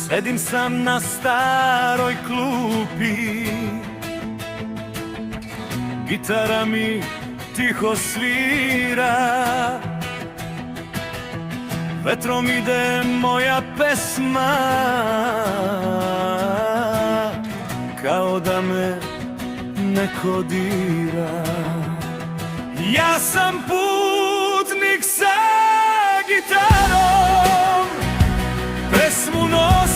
Sedim sam na staroj klupi, gitara mi tiho svira, vetrom ide moja pesma, kao da me neko dira. Ja sam putnik sa gitarom, pesmu nosim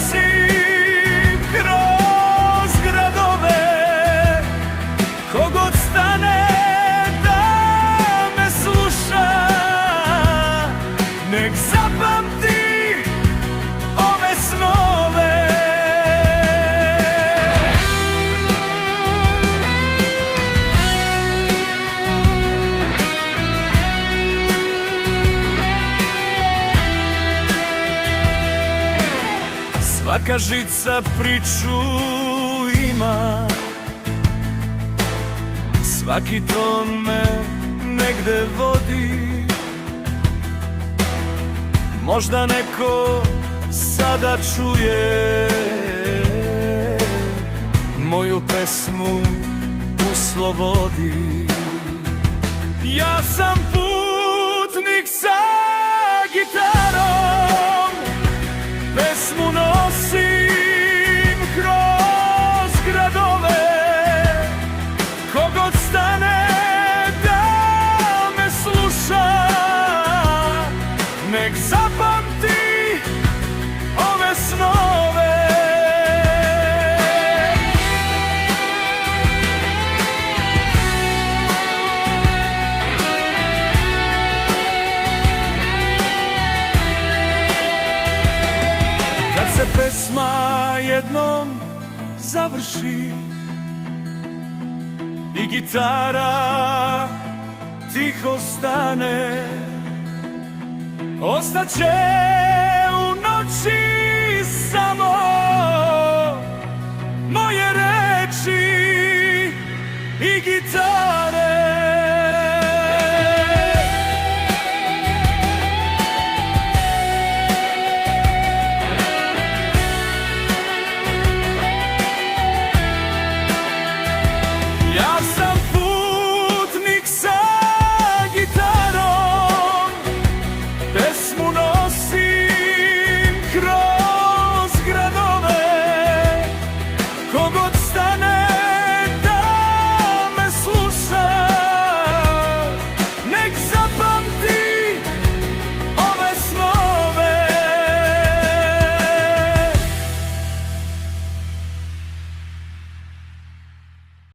kroz gradove. Ko god stane da me sluša, nek zapamti ove snove. Svaka žica priču ima, svaki ton me negde vodi. Možda neko sada čuje moju pesmu u slobodi. Ja sam putnik sa gitarom, pesmu nosim kroz gradove. Ko god stane da me sluša, nek zapamti ove snove. Kad se pesma jednom završi i gitara tiho stane, ostaće u noći